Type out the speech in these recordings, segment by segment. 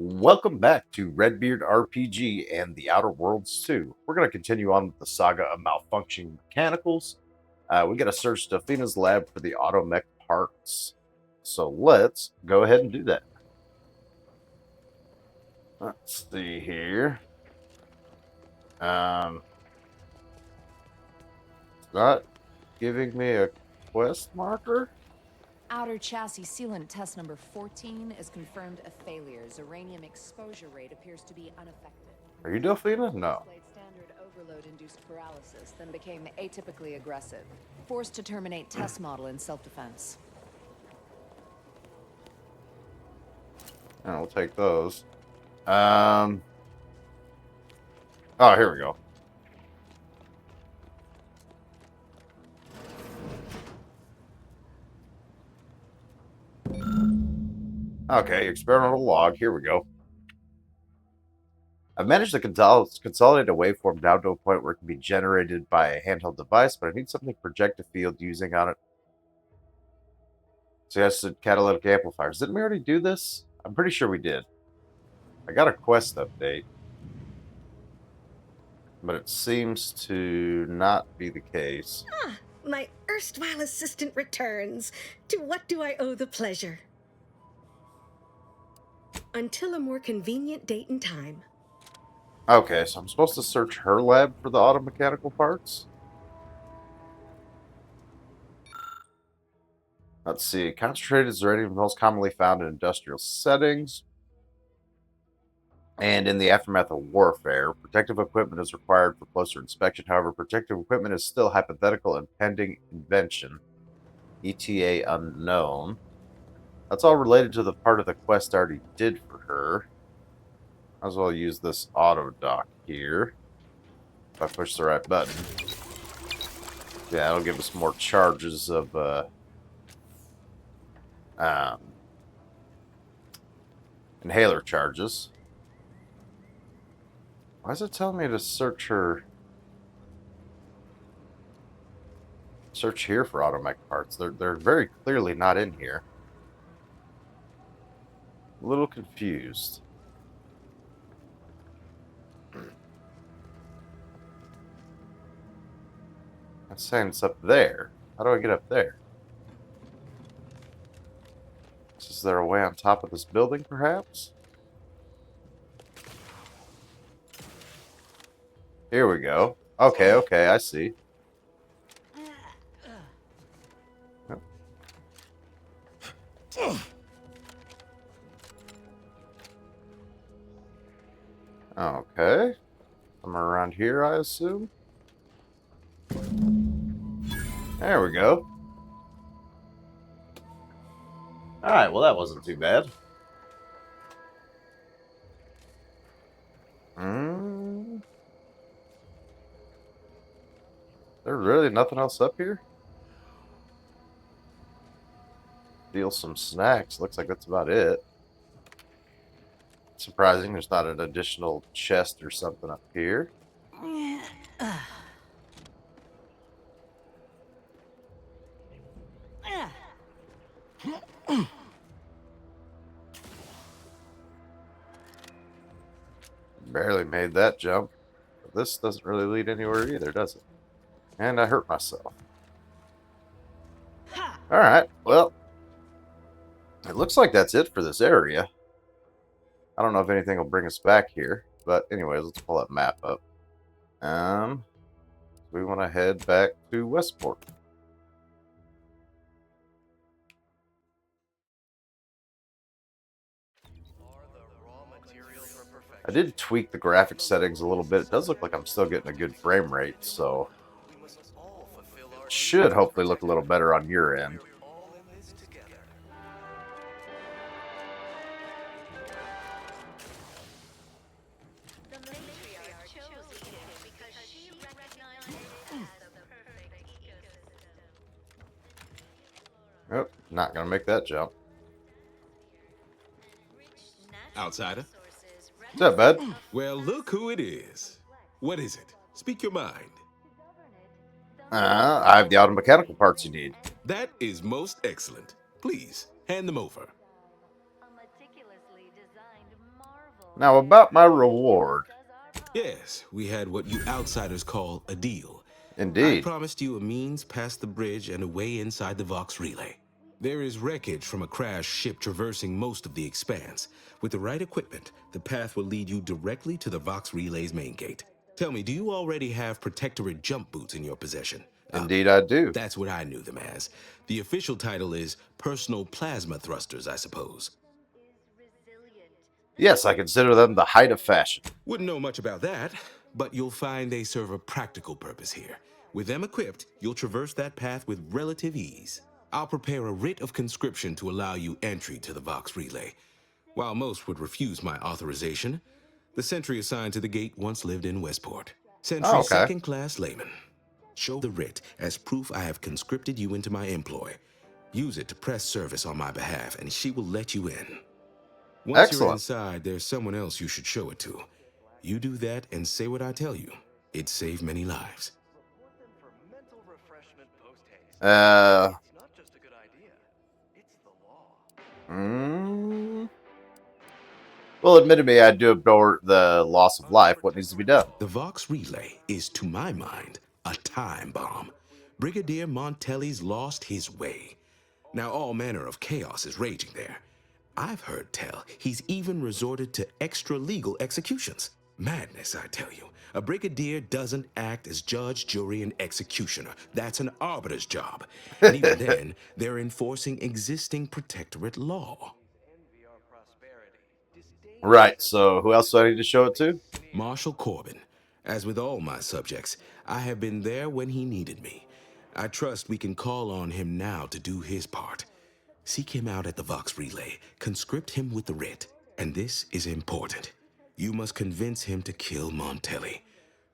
Welcome back to Redbeard RPG and the Outer Worlds 2. We're going to continue on with the saga of malfunctioning mechanicals. We got to search Delphina's lab for the automech parts. So let's go ahead and do that. Let's see here. It's not giving me a quest marker. Outer chassis sealant test number 14 is confirmed a failure. Uranium exposure rate appears to be unaffected. Are you Delphina? No. Displayed standard overload-induced paralysis, then became atypically aggressive. Forced to terminate test model in self-defense. We'll take those. Oh, here we go. Okay, experimental log. Here we go. I've managed to consolidate a waveform down to a point where it can be generated by a handheld device, but I need something to project a field using on it. Suggested catalytic amplifiers. Didn't we already do this? I'm pretty sure we did. I got a quest update, but it seems to not be the case. Ah, my erstwhile assistant returns. To what do I owe the pleasure? Until a more convenient date and time. Okay, so I'm supposed to search her lab for the automechanical parts? Let's see. Concentrated uranium most commonly found in industrial settings and in the aftermath of warfare. Protective equipment is required for closer inspection. However, protective equipment is still hypothetical and pending invention. ETA unknown. That's all related to the part of the quest I already did for her. Might as well use this auto dock here. If I push the right button. Yeah, it'll give us more charges of inhaler charges. Why is it telling me to search her? Search here for automech parts. They're very clearly not in here. A little confused. I'm saying it's up there. How do I get up there? Is there a way on top of this building, perhaps? Here we go. Okay, I see. Okay. Somewhere around here, I assume. There we go. Alright, well that wasn't too bad. There's really nothing else up here? Steal some snacks. Looks like that's about it. Surprising there's not an additional chest or something up here. Barely made that jump. But this doesn't really lead anywhere either, does it? And I hurt myself. Alright, well. It looks like that's it for this area. I don't know if anything will bring us back here. But anyways, let's pull that map up. We want to head back to Westport. I did tweak the graphic settings a little bit. It does look like I'm still getting a good frame rate, so it should hopefully look a little better on your end. Oh, not gonna make that jump. Outsider? What's up, bud? Well, look who it is. What is it? Speak your mind. I have the automechanical parts you need. That is most excellent. Please, hand them over. Now, about my reward. Yes, we had what you outsiders call a deal. I Indeed. promised you a means past the bridge and a way inside the Vox relay. There is wreckage from a crashed ship traversing most of the expanse. With the right equipment, the path will lead you directly to the Vox relay's main gate. Tell me, do you already have Protectorate jump boots in your possession? Indeed, I do. That's what I knew them as. The official title is Personal Plasma Thrusters, I suppose. Yes, I consider them the height of fashion. Wouldn't know much about that, but you'll find they serve a practical purpose here. With them equipped, you'll traverse that path with relative ease. I'll prepare a writ of conscription to allow you entry to the Vox relay. While most would refuse my authorization, the sentry assigned to the gate once lived in Westport. Oh, Sentry okay. second-class layman. Show the writ as proof I have conscripted you into my employ. Use it to press service on my behalf, and she will let you in. Once you're Excellent. inside, there's someone else you should show it to. You do that and say what I tell you. It saved many lives. Uh, mm, well, admittedly, I do abhor the loss of life. What needs to be done? The Vox relay is, to my mind, a time bomb. Brigadier Montelli's lost his way. Now all manner of chaos is raging there. I've heard tell he's even resorted to extra-legal executions. Madness, I tell you. A brigadier doesn't act as judge, jury, and executioner. That's an arbiter's job. And even then, they're enforcing existing protectorate law. Right, so who else do I need to show it to? Marshal Corbin. As with all my subjects, I have been there when he needed me. I trust we can call on him now to do his part. Seek him out at the Vox relay, conscript him with the writ, and this is important. You must convince him to kill Montelli.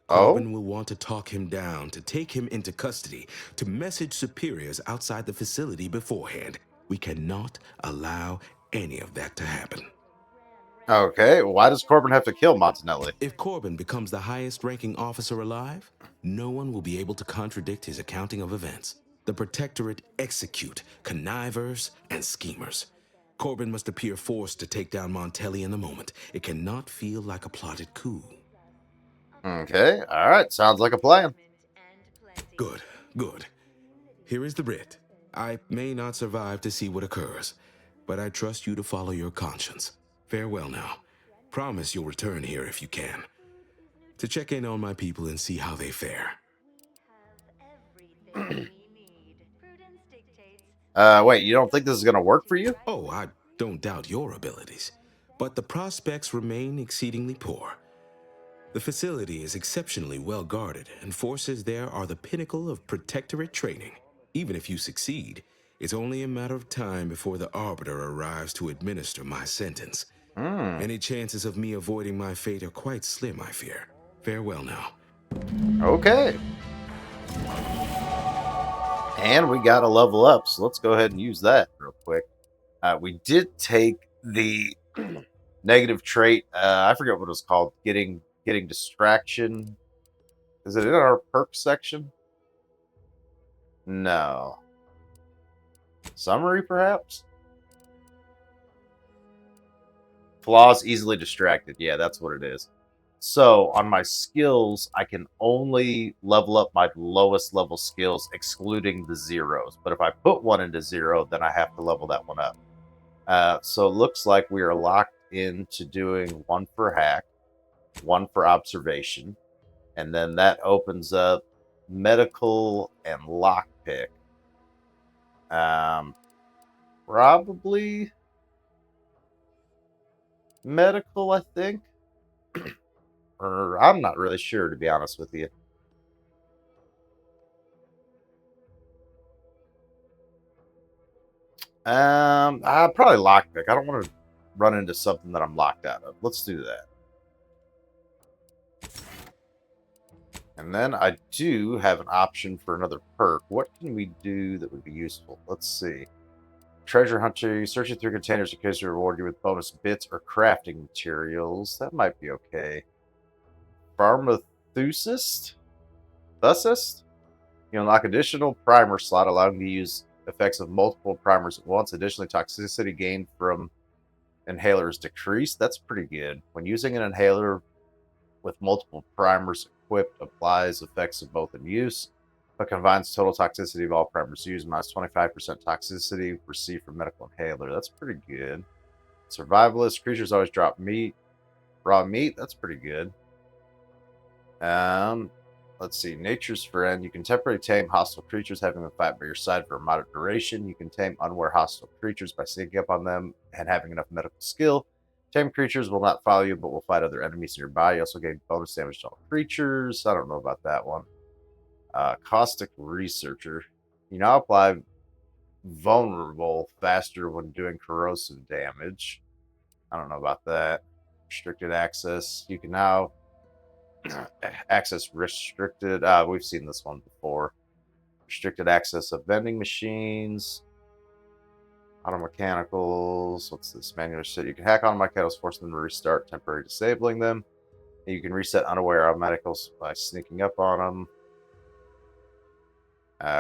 Oh? Corbin will want to talk him down, to take him into custody, to message superiors outside the facility beforehand. We cannot allow any of that to happen. Okay, why does Corbin have to kill Montanelli? If Corbin becomes the highest ranking officer alive, no one will be able to contradict his accounting of events. The Protectorate execute connivers and schemers. Corbin must appear forced to take down Montelli in the moment. It cannot feel like a plotted coup. Okay, alright, sounds like a plan. Good, good. Here is the writ. I may not survive to see what occurs, but I trust you to follow your conscience. Farewell now. Promise you'll return here if you can, to check in on my people and see how they fare. Wait, you don't think this is gonna work for you? Oh, I don't doubt your abilities, but the prospects remain exceedingly poor. The facility is exceptionally well guarded, and forces there are the pinnacle of protectorate training. Even if you succeed, it's only a matter of time before the Arbiter arrives to administer my sentence. Hmm, Any chances of me avoiding my fate are quite slim, I fear. Farewell now. okay. And we got to level up, so let's go ahead and use that real quick. We did take the negative trait. I forget what it was called. Getting distraction. Is it in our perk section? No. Summary, perhaps? Flaws easily distracted. Yeah, that's what it is. So on my skills, I can only level up my lowest level skills, excluding the zeros. But if I put one into zero, then I have to level that one up. So it looks like we are locked into doing one for hack, one for observation, and then that opens up medical and lockpick. Probably medical, I think. Or I'm not really sure, to be honest with you. Probably lockpick. I don't want to run into something that I'm locked out of. Let's do that. And then I do have an option for another perk. What can we do that would be useful? Let's see. Treasure hunter, searching through containers in case to reward you with bonus bits or crafting materials. That might be okay. Pharmaceutist? Thusist? You unlock additional primer slot, allowing you to use effects of multiple primers at once. Additionally, toxicity gained from inhaler is decreased. That's pretty good. When using an inhaler with multiple primers equipped, applies effects of both in use, but combines total toxicity of all primers used, minus 25% toxicity received from medical inhaler. That's pretty good. Survivalist creatures always drop meat. Raw meat, that's pretty good. Let's see. Nature's Friend. You can temporarily tame hostile creatures having them fight by your side for a moderate duration. You can tame unaware hostile creatures by sneaking up on them and having enough medical skill. Tame creatures will not follow you, but will fight other enemies nearby. You also gain bonus damage to all creatures. I don't know about that one. Caustic Researcher. You now apply vulnerable faster when doing corrosive damage. I don't know about that. Restricted access. You can now access restricted. We've seen this one before. Restricted access of vending machines, auto mechanicals. What's this? Manual shit. You can hack auto mechanicals, force them to restart, temporarily disabling them. And you can reset unaware automaticals by sneaking up on them.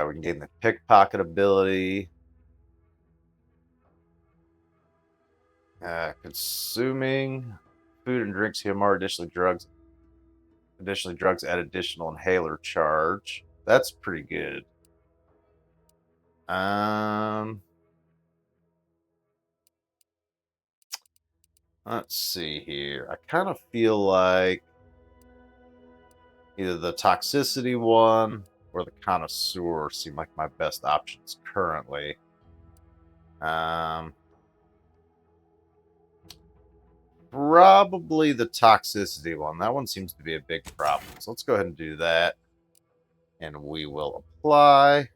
We can gain the pickpocket ability. Consuming food and drinks here more. Additionally, drugs add additional inhaler charge. That's pretty good. Let's see here. I kind of feel like either the toxicity one or the connoisseur seem like my best options currently. Probably the toxicity one. That one seems to be a big problem. So let's go ahead and do that. And we will apply.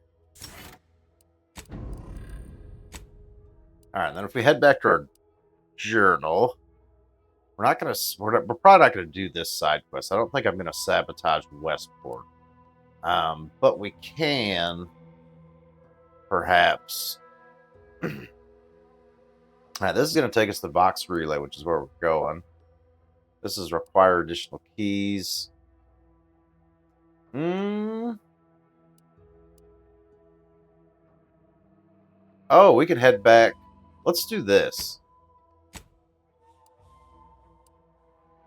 All right, then if we head back to our journal, we're probably not gonna do this side quest. I don't think I'm gonna sabotage Westport, but we can perhaps. All right, this is gonna take us to Vox Relay, which is where we're going. This is require additional keys. Oh, we can head back. Let's do this.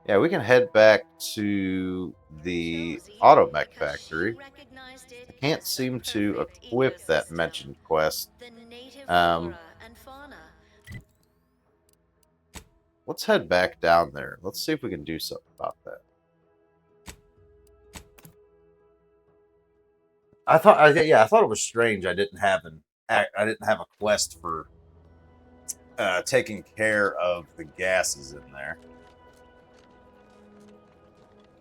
Yeah, we can head back to the automech factory. I can't seem to equip that mentioned quest. Let's head back down there. Let's see if we can do something about that. I thought it was strange. I didn't have a quest for taking care of the gases in there.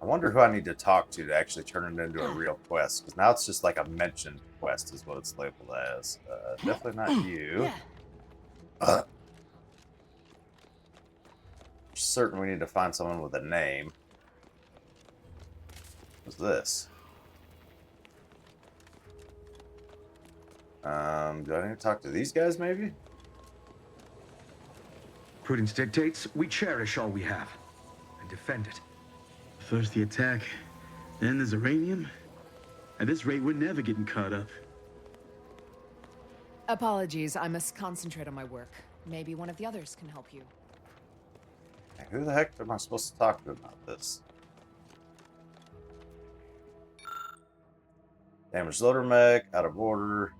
I wonder who I need to talk to actually turn it into a real quest, because now it's just like a mentioned quest is what it's labeled as. Definitely not you. Certain we need to find someone with a name. What's this? Do I need to talk to these guys maybe? Prudence dictates we cherish all we have and defend it. First the attack, then there's uranium. At this rate, we're never getting caught up. Apologies, I must concentrate on my work. Maybe one of the others can help you. Hey, who the heck am I supposed to talk to about this? Damaged loader mech, out of order.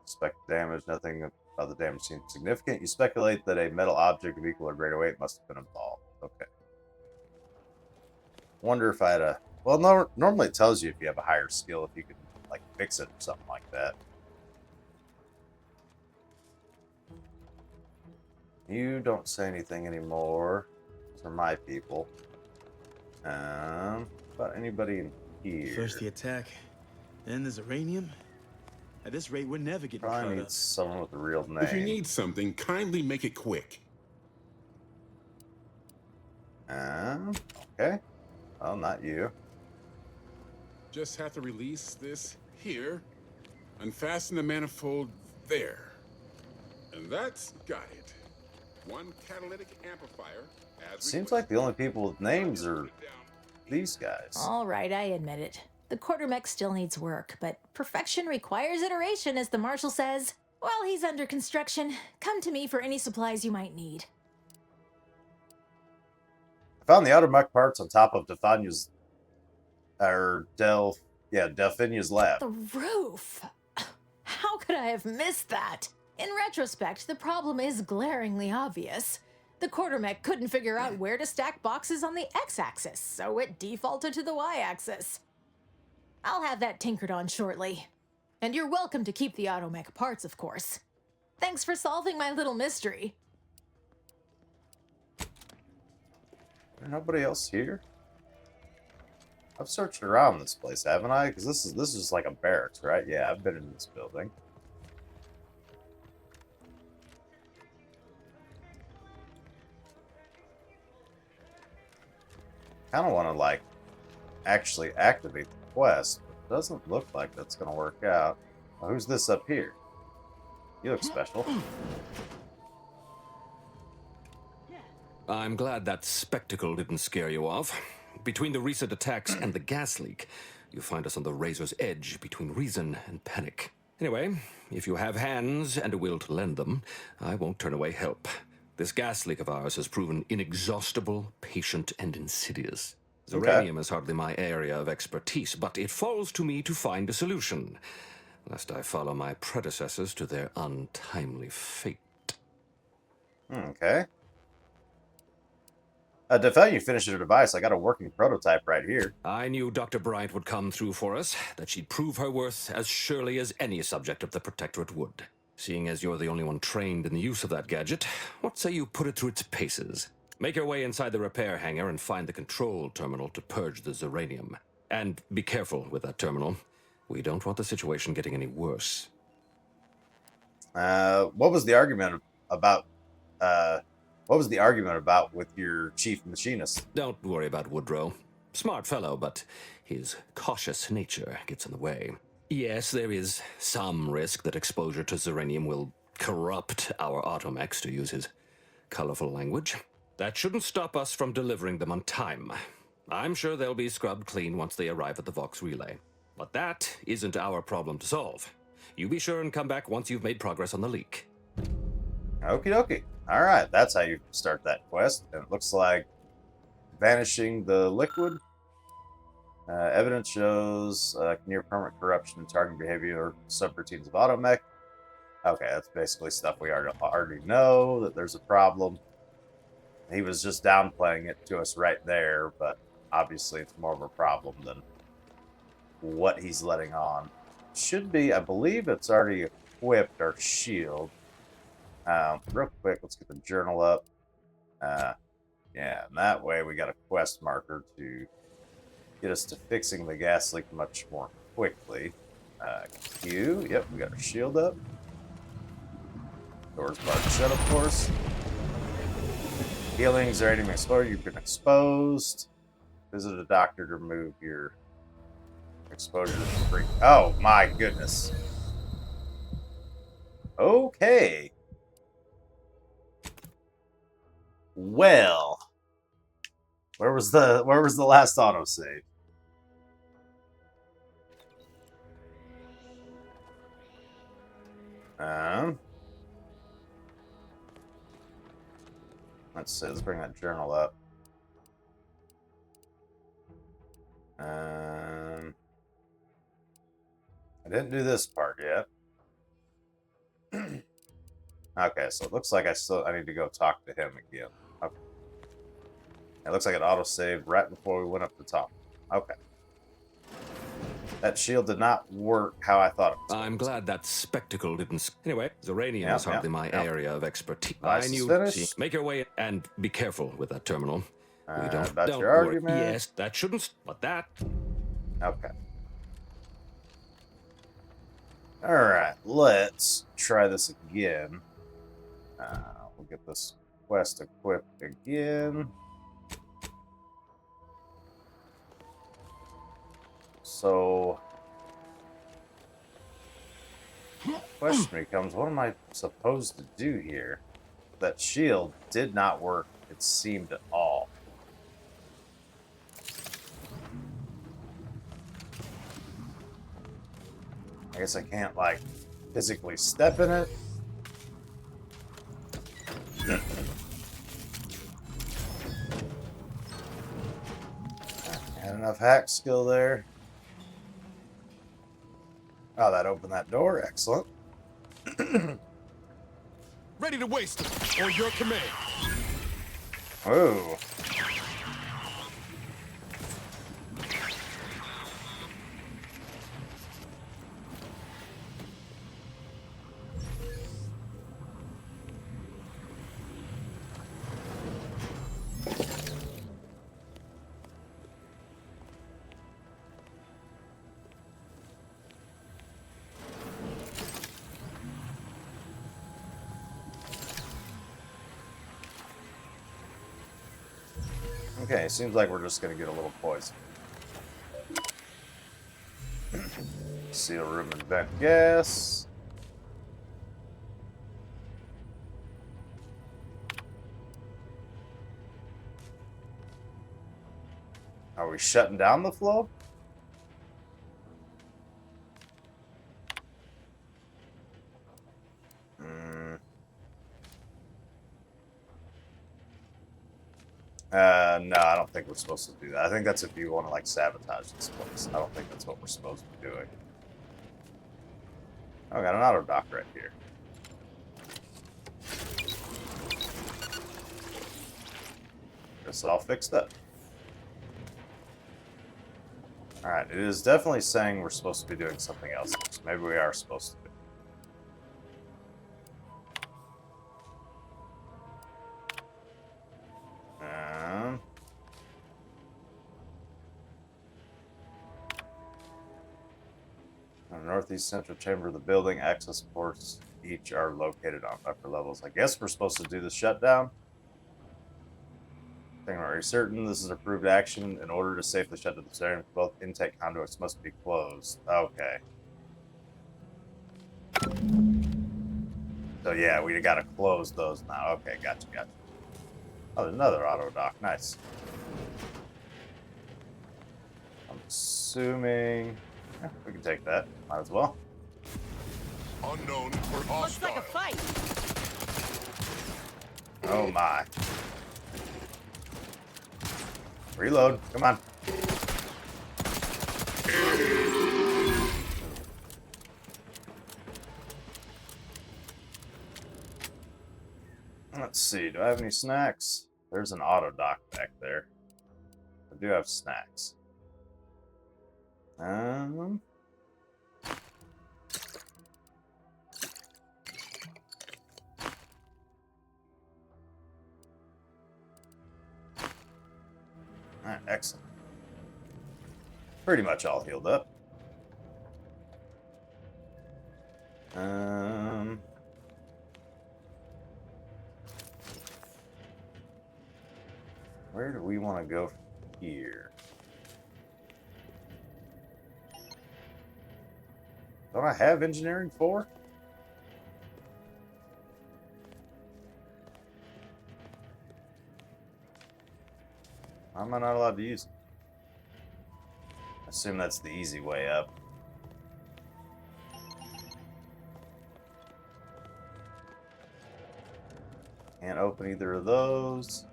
Suspect damage, nothing of the damage seems significant. You speculate that a metal object of equal or greater weight must have been involved. Okay. Wonder if I had a... Well, no, normally it tells you if you have a higher skill, if you can, like, fix it or something like that. You don't say anything anymore. Those are my people. About anybody in here? First the attack, then there's uranium. At this rate, we're never getting caught Probably need up. someone with a real name. If you need something, kindly make it quick. Okay. Well, not you. Just have to release this here. Unfasten the manifold there. And that's got it. One catalytic amplifier. Seems like the only people with names are these guys. All right, I admit it. The quartermech still needs work, but perfection requires iteration, as the marshal says. While he's under construction, come to me for any supplies you might need. found the automech parts on top of Delphinia's Delphinia's lab. The roof! How could I have missed that? In retrospect, the problem is glaringly obvious. The quartermech couldn't figure out where to stack boxes on the x-axis, so it defaulted to the y-axis. I'll have that tinkered on shortly. And you're welcome to keep the automech parts, of course. Thanks for solving my little mystery. There's nobody else here? I've searched around this place, haven't I? Because this is like a barracks, right? Yeah, I've been in this building. Kind of want to like actually activate the quest, but it doesn't look like that's going to work out. Well, who's this up here? You look special. I'm glad that spectacle didn't scare you off. Between the recent attacks and the gas leak, you find us on the razor's edge between reason and panic. Anyway, if you have hands and a will to lend them, I won't turn away help. This gas leak of ours has proven inexhaustible, patient, and insidious. Uranium is hardly my area of expertise, but it falls to me to find a solution, lest I follow my predecessors to their untimely fate. Okay. Defel, you finished your device. I got a working prototype right here. I knew Dr. Bryant would come through for us, that she'd prove her worth as surely as any subject of the Protectorate would. Seeing as you're the only one trained in the use of that gadget, what say you put it through its paces? Make your way inside the repair hangar and find the control terminal to purge the uranium. And be careful with that terminal. We don't want the situation getting any worse. What was the argument about? What was the argument about with your chief machinist? Don't worry about Woodrow. Smart fellow, but his cautious nature gets in the way. Yes, there is some risk that exposure to uranium will corrupt our automechs, to use his colorful language. That shouldn't stop us from delivering them on time. I'm sure they'll be scrubbed clean once they arrive at the Vox relay. But that isn't our problem to solve. You be sure and come back once you've made progress on the leak. Okie dokie. Alright, that's how you start that quest. And it looks like vanishing the liquid. Evidence shows near permanent corruption and targeting behavior or subroutines of automech. Okay, that's basically stuff we already know, that there's a problem. He was just downplaying it to us right there, but obviously it's more of a problem than what he's letting on. Should be, I believe it's already equipped our shield. Real quick, let's get the journal up. Yeah, and that way we got a quest marker to get us to fixing the gas leak much more quickly. Q, yep, we got our shield up. Doors barred shut, of course. Healing, uranium exposure, you've been exposed. Visit a doctor to remove your exposure to free. Oh my goodness. Okay. Well, where was the last autosave? Let's see. Let's bring that journal up. I didn't do this part yet. Okay, so it looks like I need to go talk to him again. Okay. It looks like it auto-saved right before we went up the top. Okay. That shield did not work how I thought it was. I'm glad that spectacle didn't... Anyway, uranium is hardly my area of expertise. I knew... Make your way and be careful with that terminal. We don't your worry. argument? Yes, that shouldn't... But that... Okay. Alright, let's try this again. We'll get this quest equipped again. So, question becomes, what am I supposed to do here? That shield did not work, it seemed, at all. I guess I can't, like, physically step in it. enough hack skill there. Oh, that opened that door. Excellent. Ready to waste them, or your command. Whoa. Okay, seems like we're just gonna get a little poison. Seal room and vent gas. Are we shutting down the flow? No, I don't think we're supposed to do that. I think that's if you want to, like, sabotage this place. I don't think that's what we're supposed to be doing. Oh, I got an auto dock right here. It's all fixed up. Alright, it is definitely saying we're supposed to be doing something else. So maybe we are supposed to be. In the northeast central chamber of the building, access ports each are located on upper levels. I guess we're supposed to do the shutdown. Are you certain this is approved action? In order to safely shut down the stadium, both intake conduits must be closed. Okay. So yeah, we gotta close those now. Okay, gotcha. Oh, there's another auto dock. Nice. I'm assuming we can take that. Might as well. Unknown or hostile. Looks like a fight. Oh my. Reload. Come on. Let's see. Do I have any snacks? There's an auto dock back there. I do have snacks. Alright, excellent. Pretty much all healed up. Where do we want to go from here? Don't I have engineering 4? Why am I not allowed to use it? I assume that's the easy way up. Can't open either of those.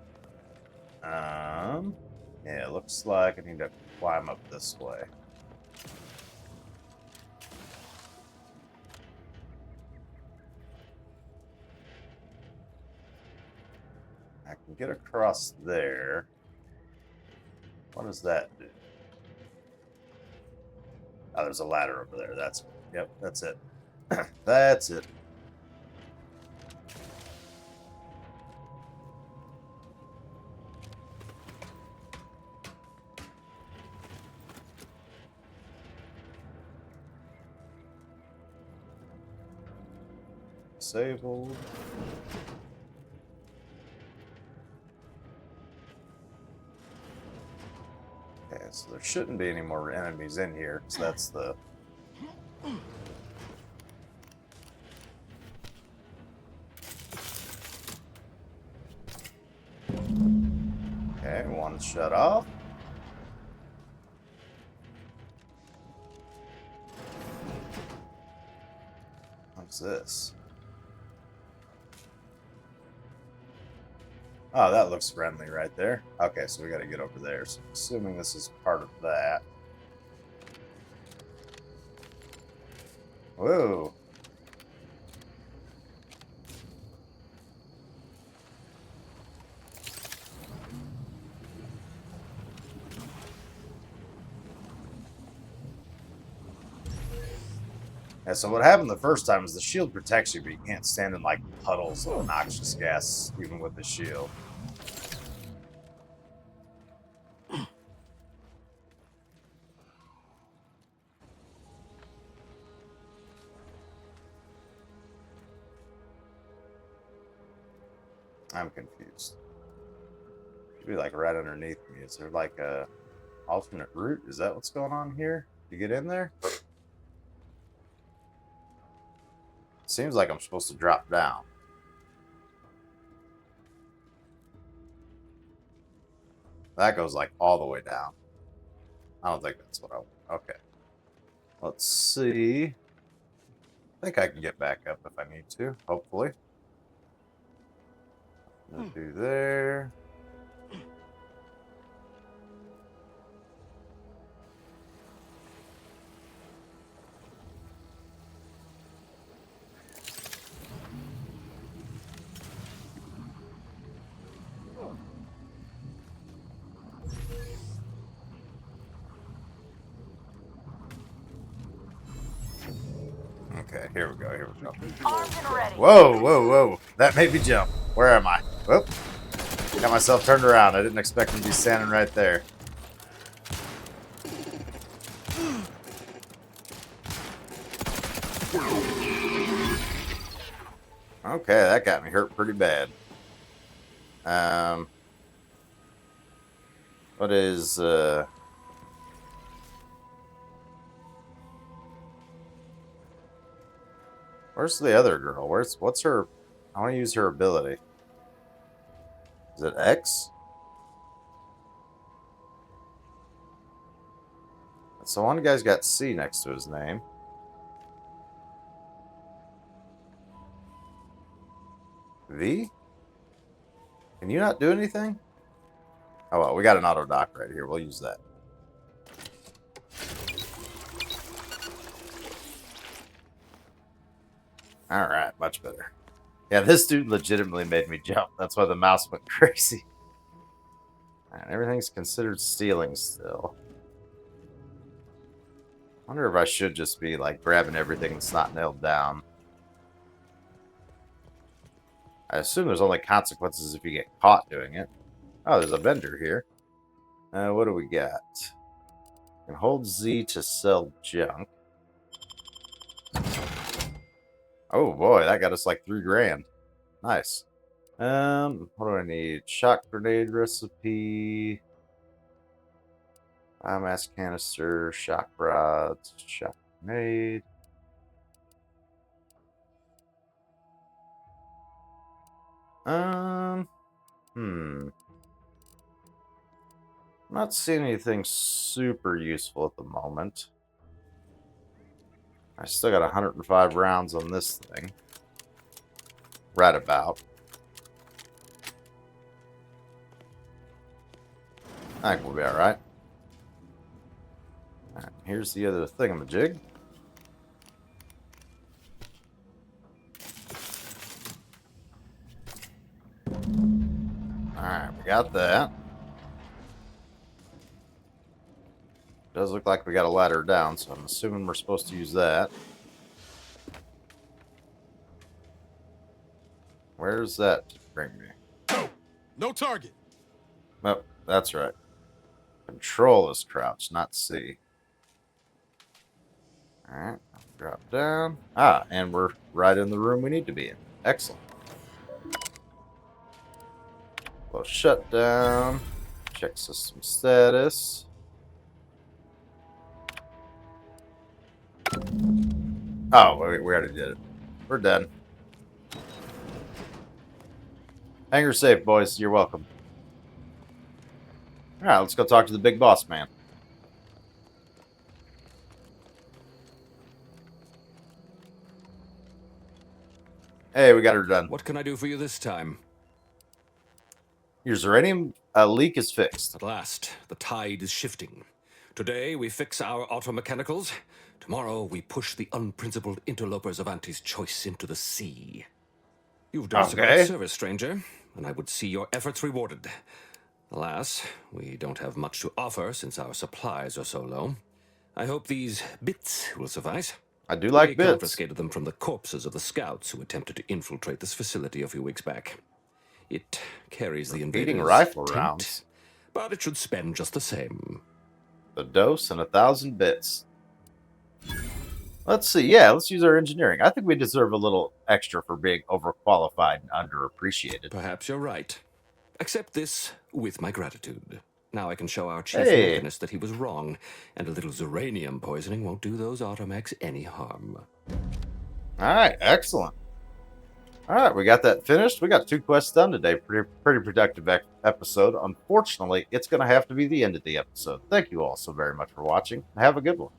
Yeah, it looks like I need to climb up this way. I can get across there. What does that do? Oh, there's a ladder over there. Yep, that's it. That's it. Disabled. Okay, so there shouldn't be any more enemies in here, because that's the... Okay, one's shut off. What's this? Oh, that looks friendly right there. Okay, so we got to get over there. So I'm assuming this is part of that. Whoa. Yeah, so what happened the first time is the shield protects you, but you can't stand in like puddles of noxious gas, even with the shield. I'm confused. Should be like right underneath me. Is there like a alternate route? Is that what's going on here? To get in there? Seems like I'm supposed to drop down. That goes like all the way down. I don't think that's what I want. Okay. Let's see. I think I can get back up if I need to, hopefully. Do there. Okay, here we go, here we go. Armed and ready. Whoa, whoa, whoa. That made me jump. Where am I? Whoop. Got myself turned around. I didn't expect him to be standing right there. Okay, that got me hurt pretty bad. What is, where's the other girl? What's her, I want to use her ability. Is it X? So one guy's got C next to his name. V? Can you not do anything? Oh well, we got an auto dock right here. We'll use that. Alright, much better. Yeah, this dude legitimately made me jump. That's why the mouse went crazy. Alright, everything's considered stealing still. I wonder if I should just be like grabbing everything that's not nailed down. I assume there's only consequences if you get caught doing it. Oh, there's a vendor here. What do we got? You can hold Z to sell junk. Oh boy, that got us like 3 grand. Nice. What do I need? Shock grenade recipe. Biomass canister, shock rods, shock grenade. I'm not seeing anything super useful at the moment. I still got 105 rounds on this thing. Right about. I think we'll be alright. Alright, here's the other thingamajig. Alright, we got that. Does look like we got a ladder down, so I'm assuming we're supposed to use that. Where's that bring me? No! No target! Oh, that's right. Control is crouch, not C. Alright, drop down. Ah, and we're right in the room we need to be in. Excellent. Well, shut down. Check system status. Oh, we already did it. We're done. Hangar safe, boys. You're welcome. Alright, let's go talk to the big boss man. Hey, we got her done. What can I do for you this time? Your uranium leak is fixed. At last, the tide is shifting. Today, we fix our automechanicals. Tomorrow, we push the unprincipled interlopers of Auntie's choice into the sea. You've done us a great Okay. service, stranger, and I would see your efforts rewarded. Alas, we don't have much to offer since our supplies are so low. I hope these bits will suffice. I do like We bits. confiscated them from the corpses of the scouts who attempted to infiltrate this facility a few weeks back. It carries the Repeating invaders' rifle taint, rounds. but it should spend just the same. The dose and 1,000 bits. Let's see. Yeah, let's use our engineering. I think we deserve a little extra for being overqualified and underappreciated. Perhaps you're right. Accept this with my gratitude. Now I can show our chief Hey. mechanist that he was wrong, and a little uranium poisoning won't do those automechs any harm. All right, excellent. All right, we got that finished. We got 2 quests done today. Pretty productive episode. Unfortunately, it's going to have to be the end of the episode. Thank you all so very much for watching. Have a good one.